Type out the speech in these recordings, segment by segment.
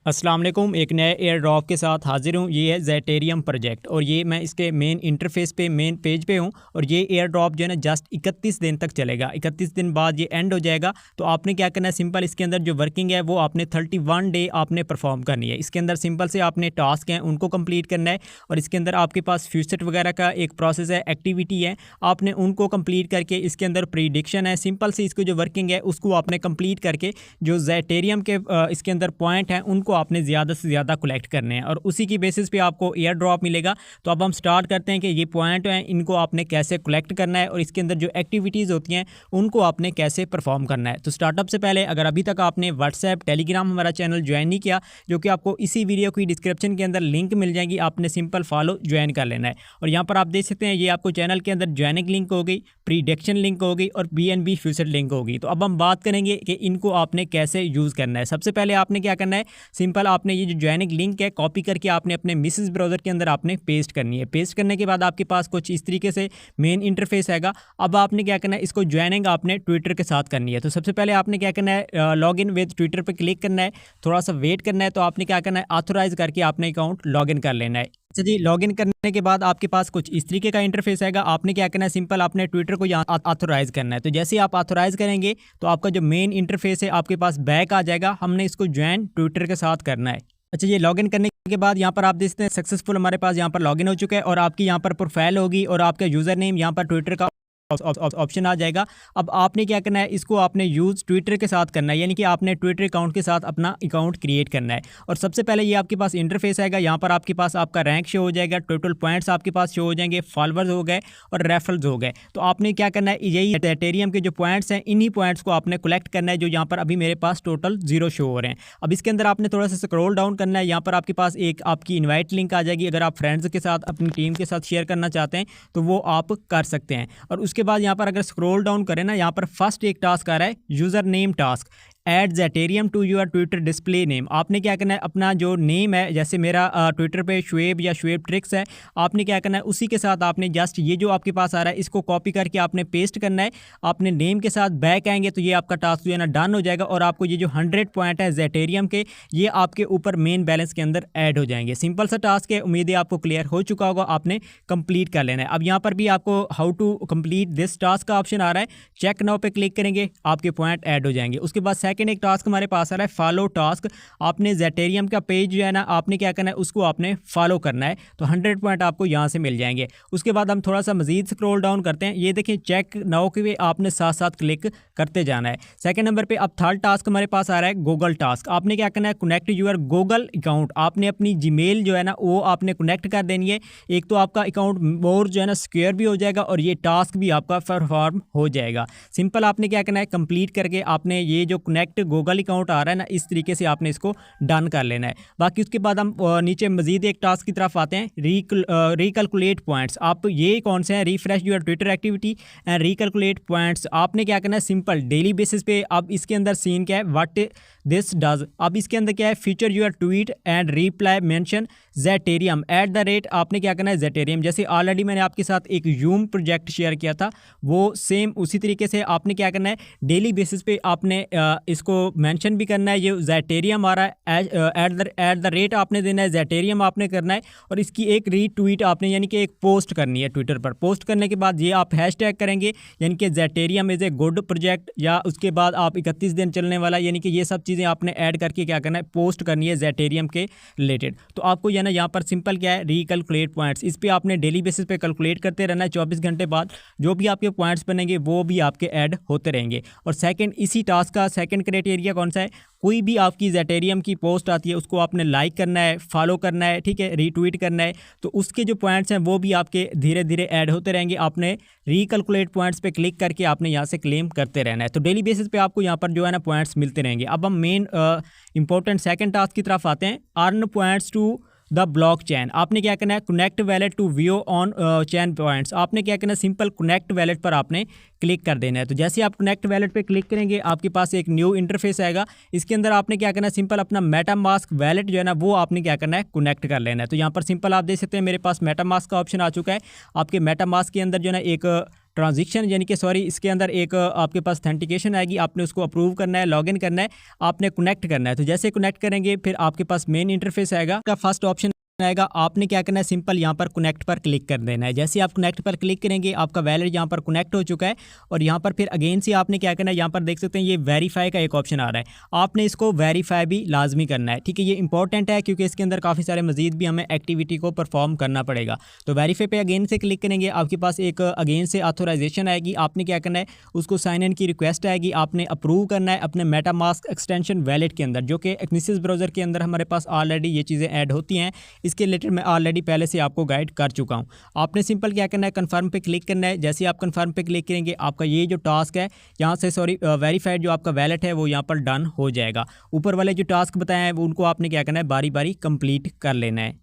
अस्सलाम वालेकुम। एक नए एयर ड्रॉप के साथ हाजिर हूँ। ये है ज़ेटेरियम प्रोजेक्ट और ये मैं इसके मेन इंटरफेस पे मेन पेज पे हूँ और ये एयर ड्रॉप जो है ना जस्ट 31 दिन तक चलेगा। 31 दिन बाद ये एंड हो जाएगा। तो आपने क्या करना है, सिंपल इसके अंदर जो वर्किंग है वो आपने 31 डे आपने परफॉर्म करनी है। इसके अंदर सिंपल से आपने टास्क हैं उनको कंप्लीट करना है और इसके अंदर आपके पास फ्यूचर वगैरह का एक प्रोसेस है, एक्टिविटी है, आपने उनको कंप्लीट करके इसके अंदर प्रीडिक्शन है। सिंपल से इसको जो वर्किंग है उसको आपने कंप्लीट करके जो ज़ेटेरियम के इसके अंदर पॉइंट हैं उनको आपने ज़्यादा से ज़्यादा कलेक्ट करने हैं और उसी की बेसिस पे आपको एयर ड्रॉप मिलेगा। तो अब हम स्टार्ट करते हैं कि ये पॉइंट हैं इनको आपने कैसे कलेक्ट करना है और इसके अंदर जो एक्टिविटीज़ होती हैं उनको आपने कैसे परफॉर्म करना है। तो स्टार्टअप से पहले अगर अभी तक आपने व्हाट्सएप टेलीग्राम हमारा चैनल ज्वाइन नहीं किया, जो कि आपको इसी वीडियो की डिस्क्रिप्शन के अंदर लिंक मिल जाएगी, आपने सिंपल फॉलो ज्वाइन कर लेना है। और यहाँ पर आप देख सकते हैं ये आपको चैनल के अंदर ज्वाइनिंग लिंक हो गई, प्रीडिक्शन लिंक हो गई और BNB फ्यूचर लिंक होगी। तो अब हम बात करेंगे कि इनको आपने कैसे यूज़ करना है। सबसे पहले आपने क्या करना है, सिंपल आपने ये जो ज्वाइनिंग लिंक है कॉपी करके आपने अपने मिसेस ब्राउज़र के अंदर आपने पेस्ट करनी है। पेस्ट करने के बाद आपके पास कुछ इस तरीके से मेन इंटरफेस आएगा। अब आपने क्या करना है, इसको ज्वाइनिंग आपने ट्विटर के साथ करनी है। तो सबसे पहले आपने क्या करना है, लॉग इन विद ट्विटर पर क्लिक करना है, थोड़ा सा वेट करना है। तो आपने क्या करना है, ऑथोराइज करके आपने अकाउंट लॉग इन कर लेना है। अच्छा जी, लॉगिन करने के बाद आपके पास कुछ इस तरीके का इंटरफेस आएगा। आपने क्या करना है, सिंपल आपने ट्विटर को यहाँ ऑथोराइज करना है। तो जैसे ही आप ऑथोराइज करेंगे तो आपका जो मेन इंटरफेस है आपके पास बैक आ जाएगा। हमने इसको ज्वाइन ट्विटर के साथ करना है। अच्छा, ये लॉगिन करने के बाद यहाँ पर आप देखते हैं सक्सेसफुल हमारे पास यहाँ पर लॉगिन हो चुका है और आपकी यहाँ पर प्रोफाइल होगी और आपका यूज़र नेम यहाँ पर ट्विटर का ऑप्शन आ जाएगा। अब आपने क्या करना है, इसको आपने यूज़ ट्विटर के साथ करना है, यानी कि आपने ट्विटर अकाउंट के साथ अपना अकाउंट क्रिएट करना है। और सबसे पहले ये आपके पास इंटरफेस आएगा। यहाँ पर आपके पास आपका रैंक शो हो जाएगा, टोटल पॉइंट्स आपके पास शो हो जाएंगे, फॉलोअर्स हो गए और रेफरल्स हो गए। तो आपने क्या करना है, यही ज़ेटेरियम के जो पॉइंट्स हैं इन्हीं पॉइंट्स को आपने कलेक्ट करना है, जो यहाँ पर अभी मेरे पास टोटल 0 शो हो रहे हैं। अब इसके अंदर आपने थोड़ा सा स्क्रॉल डाउन करना है। यहाँ पर आपके पास एक आपकी इन्वाइट लिंक आ जाएगी। अगर आप फ्रेंड्स के साथ अपनी टीम के साथ शेयर करना चाहते हैं तो वो आप कर सकते हैं। और उसके बाद यहाँ पर अगर स्क्रॉल डाउन करें ना, यहाँ पर फर्स्ट एक टास्क आ रहा है, user name task, add Zetarium to your Twitter display name. आपने क्या करना है, अपना जो नेम है, जैसे मेरा ट्विटर पे शुएब या शुएब ट्रिक्स है, आपने क्या करना है उसी के साथ आपने जस्ट ये जो आपके पास आ रहा है इसको कॉपी करके आपने पेस्ट करना है। आपने नेम के साथ बैक आएंगे तो ये आपका टास्क जो है ना डन हो जाएगा और आपको ये जो 100 पॉइंट है ज़ेटेरियम के, ये आपके ऊपर मेन बैलेंस के अंदर ऐड हो जाएंगे। सिंपल सा टास्क है, उम्मीद है आपको क्लियर हो चुका होगा, आपने कंप्लीट कर लेना है। अब यहाँ पर भी आपको how to complete this task का ऑप्शन आ रहा है, चेक नाउ पे क्लिक करेंगे, आपके पॉइंट ऐड हो जाएंगे। उसके बाद सेकंड एक टास्क हमारे पास आ रहा है, फॉलो टास्क। आपने ज़ेटेरियम का पेज जो है ना, आपने क्या करना है, उसको आपने फॉलो करना है। तो 100 पॉइंट आपको यहाँ से मिल जाएंगे। उसके बाद हम थोड़ा सा मजीद स्क्रॉल डाउन करते हैं। ये देखिए चेक नाउ के आपने साथ साथ क्लिक करते जाना है। सेकंड नंबर पे अब थर्ड टास्क हमारे पास आ रहा है, गूगल टास्क। आपने क्या करना है, कनेक्ट यूर गूगल अकाउंट। आपने अपनी जीमेल जो है ना वो आपने कनेक्ट कर देनी है। एक तो आपका अकाउंट मोर जो है ना सिक्योर भी हो जाएगा और ये टास्क भी आपका परफॉर्म हो जाएगा। सिंपल आपने क्या करना है, कंप्लीट करके आपने ये जो कनेक्ट गूगल अकाउंट आ रहा है ना, इस तरीके से आपने इसको डन कर लेना है। बाकी उसके बाद हम नीचे मजीद एक टास्क की तरफ आते हैं, रिकैलकुलेट पॉइंट्स। आप ये कौन से हैं, refresh your Twitter activity and recalculate points. आपने क्या करना है, सिंपल डेली बेसिस पे। अब इसके अंदर सीन क्या है, व्हाट दिस डज। अब इसके अंदर क्या है, feature your tweet and reply mention Zetarium @ आपने क्या करना है, ज़ेटेरियम। जैसे ऑलरेडी मैंने आपके साथ एक यूम प्रोजेक्ट शेयर किया था, वो सेम उसी तरीके से आपने क्या करना है, डेली बेसिस पे आपने इसको मेंशन भी करना है। ये ज़ेटेरियम आ रहा है, @ आपने देना है, ज़ेटेरियम आपने करना है और इसकी एक रीट्वीट आपने यानी कि एक पोस्ट करनी है ट्विटर पर। पोस्ट करने के बाद ये आप हैशटैग करेंगे, यानी कि ज़ेटेरियम इज़ ए गुड प्रोजेक्ट, या उसके बाद आप 31 दिन चलने वाला, यानी कि ये सब चीज़ें आपने ऐड करके क्या करना है, पोस्ट करनी है ज़ेटेरियम के रिलेटेड। तो आपको या ना यहाँ पर सिंपल क्या है, रिकैलकुलेट पॉइंट्स, इस पर आपने डेली बेसिस पे कैलकुलेट करते रहना है। 24 घंटे बाद जो भी आपके पॉइंट्स बनेंगे वो भी आपके ऐड होते रहेंगे। और सेकंड, इसी टास्क का सेकंड क्राइटेरिया कौन सा है, कोई भी आपकी ज़ेटेरियम की पोस्ट आती है उसको आपने लाइक करना है, फॉलो करना है, ठीक है, रीट्वीट करना है। तो उसके जो पॉइंट्स हैं वो भी आपके धीरे धीरे ऐड होते रहेंगे। आपने रिकैलकुलेट पॉइंट्स पे क्लिक करके आपने यहाँ से क्लेम करते रहना है। तो डेली बेसिस पे आपको यहाँ पर जो है ना पॉइंट्स मिलते रहेंगे। अब हम मेन इंपॉर्टेंट सेकंड टास्क की तरफ आते हैं, earn points to the blockchain. आपने क्या करना है, connect wallet to view on chain points. आपने क्या करना है, सिंपल कनेक्ट वैलेट पर आपने क्लिक कर देना है। तो जैसे आप कनेक्ट वैलेट पे क्लिक करेंगे आपके पास एक न्यू इंटरफेस आएगा। इसके अंदर आपने क्या करना है, सिंपल अपना मेटामास्क वैलेट जो है ना वो आपने क्या करना है, कनेक्ट कर लेना है। तो यहाँ पर सिंपल आप देख सकते हैं मेरे पास मेटामास्क का ऑप्शन आ चुका है। आपके मेटामास्क के अंदर जो है ना एक ट्रांजेक्शन यानी कि सॉरी इसके अंदर एक आपके पास ऑथेंटिकेशन आएगी, आपने उसको अप्रूव करना है, लॉगिन करना है, आपने कनेक्ट करना है। तो जैसे कनेक्ट करेंगे फिर आपके पास मेन इंटरफेस आएगा, का फर्स्ट ऑप्शन आएगा, आपने क्या करना है, सिंपल यहाँ पर कनेक्ट पर क्लिक कर देना है। जैसे आप कनेक्ट पर क्लिक करेंगे आपका वैलेट यहाँ पर कनेक्ट हो चुका है और यहाँ पर फिर अगेन से आपने क्या करना है, यहाँ पर देख सकते हैं ये वेरीफाई का एक ऑप्शन आ रहा है, आपने इसको वेरीफाई भी लाजमी करना है। ठीक है, ये इंपॉर्टेंट है क्योंकि इसके अंदर काफ़ी सारे मजीद भी हमें एक्टिविटी को परफॉर्म करना पड़ेगा। तो वेरीफाई पे अगेन से क्लिक करेंगे, आपके पास एक अगेन से ऑथोराइजेशन आएगी, आपने क्या करना है, उसको साइन इन की रिक्वेस्ट आएगी, आपने अप्रूव करना है अपने मेटामास्क एक्सटेंशन वैलेट के अंदर, जो कि एक्निसिस ब्राउज़र के अंदर हमारे पास ऑलरेडी ये चीज़ें ऐड होती हैं। इसके रिलेटेड मैं ऑलरेडी पहले से आपको गाइड कर चुका हूं। आपने सिंपल क्या करना है, कन्फर्म पे क्लिक करना है। जैसे आप कन्फर्म पे क्लिक करेंगे आपका ये जो टास्क है यहाँ से वेरीफाइड जो आपका वैलेट है वो यहाँ पर डन हो जाएगा। ऊपर वाले जो टास्क बताए हैं उनको आपने क्या करना है, बारी बारी कंप्लीट कर लेना है।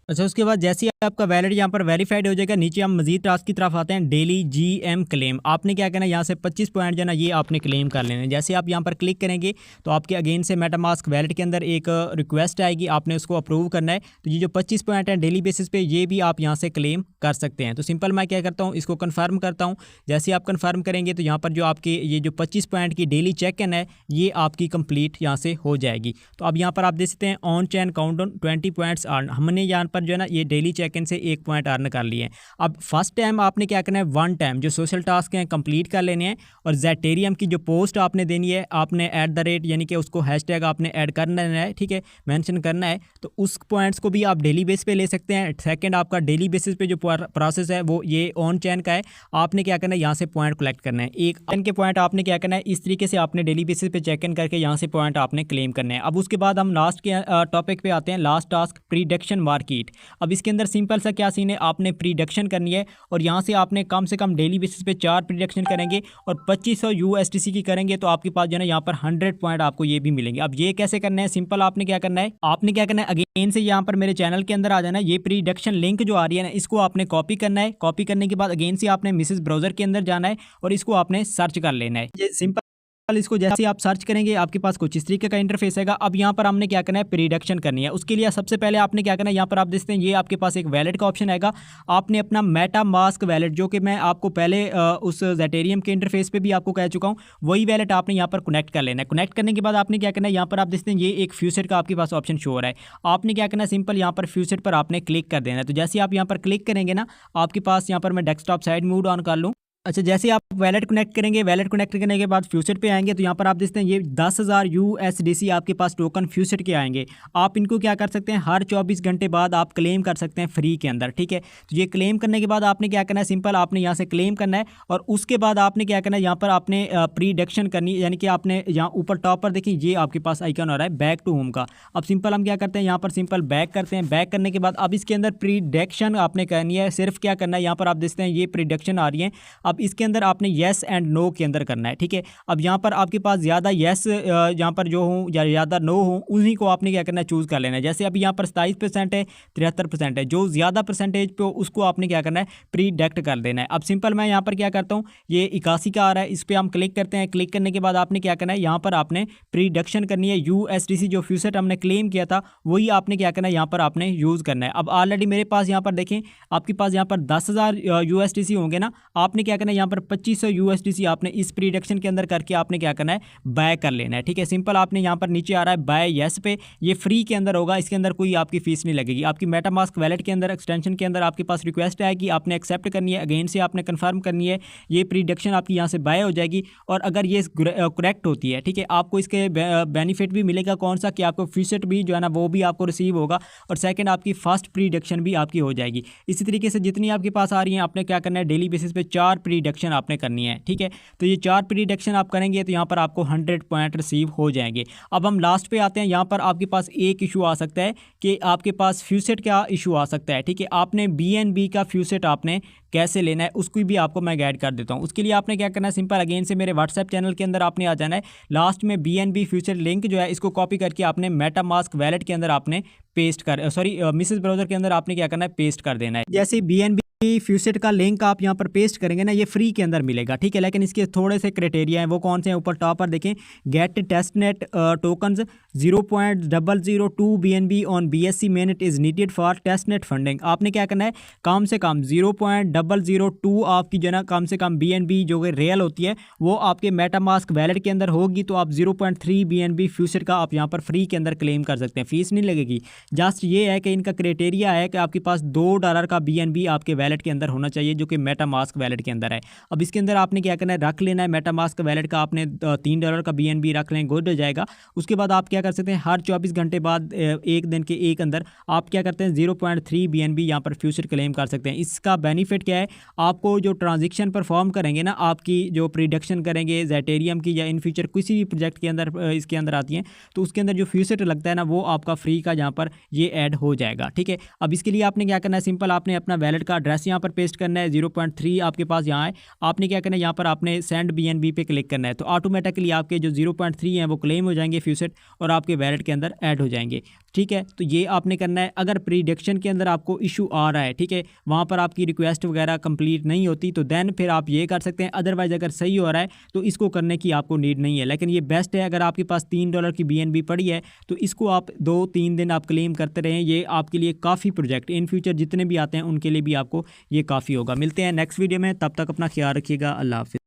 अच्छा, उसके बाद जैसे ही आपका वैलेट यहाँ पर वेरीफाइड हो जाएगा, नीचे हम मजीद टास्क की तरफ आते हैं, डेली GM क्लेम। आपने क्या करना है, यहाँ से 25 पॉइंट जो है ना ये आपने क्लेम कर लेना है। जैसे आप यहाँ पर क्लिक करेंगे तो आपके अगेन से मेटामास्क वैलेट के अंदर एक रिक्वेस्ट आएगी, आपने उसको अप्रूव करना है। तो ये जो 25 पॉइंट है डेली बेसिस पे ये भी आप यहाँ से क्लेम कर सकते हैं। तो सिंपल मैं क्या करता हूँ, इसको कन्फर्म करता हूँ। जैसे आप कन्फर्म करेंगे तो यहाँ पर जो आपके ये जो 25 पॉइंट की डेली चेक इन है ये आपकी कंप्लीट यहाँ से हो जाएगी। तो अब यहाँ पर आप देख सकते हैं on chain countdown 20 points earn, हमने यहाँ पर जो है ना ये डेली चेक इन से 1 पॉइंट अर्न कर लिए हैं। अब फर्स्ट टाइम आपने क्या करना है, वन टाइम जो सोशल टास्क हैं कंप्लीट कर लेने हैं और ज़ेटेरियम की जो पोस्ट आपने देनी है, आपने @ यानी कि उसको हैशटैग आपने ऐड करना है, ठीक है, मेंशन करना है। तो उस पॉइंट्स को भी आप डेली बेस पे ले सकते हैं। सेकंड आपका डेली बेसिस पे जो प्रोसेस है वो ये ऑन चैन का है, आपने क्या करना है, यहाँ से पॉइंट कलेक्ट करना है। एक चैन के पॉइंट आपने क्या करना है, इस तरीके से आपने डेली बेसिस पे चेक इन करके यहाँ से पॉइंट आपने क्लेम करने हैं। अब उसके बाद हम लास्ट के टॉपिक पे आते हैं, लास्ट टास्क प्रीडिक्शन मार्केट। अब इसके अंदर सिंपल सा क्या सीन है, आपने प्रीडिक्शन करनी है और यहाँ से आपने कम से कम डेली बेसिस पे 4 प्रीडिक्शन करेंगे और 2500 USDC की करेंगे तो आपके पास जो है ना यहाँ पर 100 पॉइंट आपको ये भी मिलेंगे। अब ये कैसे करना है, सिंपल आपने क्या करना है, अगेन से यहाँ पर मेरे चैनल के अंदर आ जाना है। ये प्रीडिक्शन लिंक जो आ रही है ना इसको आपने कॉपी करना है। कॉपी करने के बाद अगेन से आपने मिसेस ब्राउज़र के अंदर जाना है और इसको आपने सर्च कर लेना है। ये सिंपल, इसको जैसे आप सर्च करेंगे आपके पास कुछ इस तरीके का इंटरफेस आएगा। अब यहाँ पर हमने क्या करना है, प्रीडिक्शन करनी है। उसके लिए सबसे पहले आपने क्या करना है, यहाँ पर आप देखते हैं ये आपके पास एक वैलेट का ऑप्शन आएगा। आपने अपना मेटामास्क वैलेट, जो कि मैं आपको पहले उस ज़ेटेरियम के इंटरफेस पे भी आपको कह चुका हूँ, वही वैलेट आपने यहाँ पर कनेक्ट कर लेना है। कनेक्ट करने के बाद आपने क्या करना है, यहाँ पर आप देखते हैं ये एक फ्यूचर का आपके पास ऑप्शन शो हो रहा है। आपने क्या करना है, सिंपल यहाँ पर फ्यूचर पर आपने क्लिक कर देना है। तो जैसे आप यहाँ पर क्लिक करेंगे ना, आपके पास यहाँ पर मैं डेस्कटॉप साइड मूड ऑन कर लूँ। अच्छा, जैसे आप वैलेट कनेक्ट करेंगे, वैलेट कनेक्ट करने के बाद फ्यूचर पे आएंगे तो यहाँ पर आप देखते हैं ये 10,000 USDC आपके पास टोकन फ्यूचर के आएंगे। आप इनको क्या कर सकते हैं, हर 24 घंटे बाद आप क्लेम कर सकते हैं फ्री के अंदर, ठीक है। तो ये क्लेम करने के बाद आपने क्या करना है, सिंपल आपने यहाँ से क्लेम करना है और उसके बाद आपने क्या करना है, यहाँ पर आपने प्रीडिक्शन करनी है। यानी कि आपने यहाँ ऊपर टॉप पर देखिए ये आपके पास आइकन हो रहा है बैक टू होम का। अब सिंपल हम क्या करते हैं, यहाँ पर सिंपल बैक करते हैं। बैक करने के बाद अब इसके अंदर प्रीडिक्शन आपने करनी है। सिर्फ क्या करना है, यहाँ पर आप देखते हैं ये प्रीडिक्शन आ रही है। अब इसके अंदर आपने येस एंड नो के अंदर करना है, ठीक है। अब यहाँ पर आपके पास ज़्यादा येस यहाँ पर जो हूँ या ज़्यादा नो हूँ उन्हीं को आपने क्या करना है, चूज़ कर लेना है। जैसे अभी यहाँ पर 27% है, 73% है, जो ज़्यादा परसेंटेज पे उसको आपने क्या करना है, प्रीडिक्ट कर देना है। अब सिंपल मैं यहाँ पर क्या करता हूँ, ये 81 का आ रहा है, इस पर हम क्लिक करते हैं। क्लिक करने के बाद आपने क्या करना है, यहाँ पर आपने प्रीडिक्शन करनी है। USDC जो फ्यूचर हमने क्लेम किया था वही आपने क्या करना है, यहाँ पर आपने यूज़ करना है। अब ऑलरेडी मेरे पास यहाँ पर देखें, आपके पास यहाँ पर 10,000 USDC होंगे ना, आपने क्या करना है, यहाँ पर 2500 USDC आपने इस प्रीडिक्शन के अंदर करके आपने क्या करना है, बाय कर लेना है, ठीक है। सिंपल आपने यहाँ पर नीचे आ रहा है बाय येस पे, ये फ्री के अंदर होगा, इसके अंदर कोई आपकी फीस नहीं लगेगी। आपकी मेटामास्क वैलेट के अंदर एक्सटेंशन के अंदर आपके पास रिक्वेस्ट आएगी, आपने एक्सेप्ट करनी है, अगेन से आपने कंफर्म करनी है। ये प्रीडिक्शन आपकी यहाँ से बाय हो जाएगी और अगर ये करेक्ट होती है, ठीक है, आपको इसके बेनिफिट भी मिलेगा। कौन सा कि आपको फ्यूचर भी जो है ना वो भी आपको रिसीव होगा और सेकंड आपकी फर्स्ट प्रीडिक्शन भी आपकी हो जाएगी। इसी तरीके से जितनी आपके पास आ रही हैं आपने क्या करना है, डेली बेसिस पे 4 प्रीडिक्शन आपने करनी है, ठीक है। तो ये 4 प्रीडिक्शन आप करेंगे तो यहाँ पर आपको 100 पॉइंट रिसीव हो जाएंगे। अब हम लास्ट पे आते हैं। यहाँ पर आपके पास एक इशू आ सकता है कि आपके पास फ्यूचर का इशू आ सकता है, ठीक है। आपने BNB का फ्यूचर आपने कैसे लेना है उसको भी आपको मैं गाइड कर देता हूँ। उसके लिए आपने क्या करना है, सिंपल अगेन से मेरे व्हाट्सएप चैनल के अंदर आपने आ जाना है। लास्ट में BNB फ्यूचर लिंक जो है इसको कॉपी करके आपने मेटामास्क वैलेट के अंदर आपने पेस्ट कर मिसेस ब्राउज़र के अंदर आपने क्या करना है, पेस्ट कर देना है। जैसे BNB फ्यूसेट का लिंक आप यहाँ पर पेस्ट करेंगे ना, ये फ्री के अंदर मिलेगा, ठीक है। लेकिन इसके थोड़े से क्राइटेरिया हैं, वो कौन से हैं? ऊपर टॉप पर देखें, get testnet tokens 0.002 BNB on BSC mainnet is needed for testnet funding. आपने क्या करना है, कम से कम 0.002 आपकी जो है ना कम से कम BNB जो कि रियल होती है वो आपके मेटामास्क वैलेट के अंदर होगी, तो आप 0.3 BNB फ्यूचर का आप यहाँ पर फ्री के अंदर क्लेम कर सकते हैं, फीस नहीं लगेगी। जस्ट ये है कि इनका क्राइटेरिया है कि आपके पास $2 का BNB आपके वैलेट के अंदर होना चाहिए जो कि मेटामास्क वैलेट के अंदर है। अब इसके अंदर आपने क्या करना है, रख लेना है मेटामास्क वैलेट का आपने $3 का BNB रख लें, गुड हो जाएगा। उसके बाद आप क्या कर सकते हैं, हर 24 घंटे बाद एक दिन के एक अंदर आप क्या करते हैं 0.3 BNB यहाँ पर फ्यूचर क्लेम कर सकते हैं। इसका बेनिफिट क्या है, आपको जो ट्रांजेक्शन परफॉर्म करेंगे ना, आपकी जो प्रिडिक्शन करेंगे ज़ेटेरियम की या इन फ्यूचर किसी भी प्रोजेक्ट के अंदर इसके अंदर आती हैं, तो उसके अंदर जो फ्यूचर लगता है ना वो आपका फ्री का यहाँ पर ये ऐड हो जाएगा, ठीक है। अब इसके लिए आपने क्या करना है, सिंपल आपने अपना वैलेट का एड्रेस यहाँ पर पेस्ट करना है, 0.3 आपके पास यहाँ है, आपने क्या करना है यहाँ पर आपने सेंड BNB पे क्लिक करना है, तो ऑटोमेटिकली आपके जो 0.3 हैं वो क्लेम हो जाएंगे फ्यूचर और आपके वैलेट के अंदर ऐड हो जाएंगे, ठीक है। तो ये आपने करना है। अगर प्रिडिक्शन के अंदर आपको इशू आ रहा है, ठीक है, वहाँ पर आपकी रिक्वेस्ट वगैरह कंप्लीट नहीं होती, तो देन फिर आप ये कर सकते हैं। अदरवाइज अगर सही हो रहा है तो इसको करने की आपको नीड नहीं है। लेकिन ये बेस्ट है, अगर आपके पास $3 की BNB पड़ी है तो इसको आप 2-3 दिन आप क्लेम करते रहें, ये आपके लिए काफ़ी प्रोजेक्ट इन फ्यूचर जितने भी आते हैं उनके लिए भी आपको ये काफ़ी होगा। मिलते हैं नेक्स्ट वीडियो में, तब तक अपना ख्याल रखिएगा। अल्लाह हाफिज़।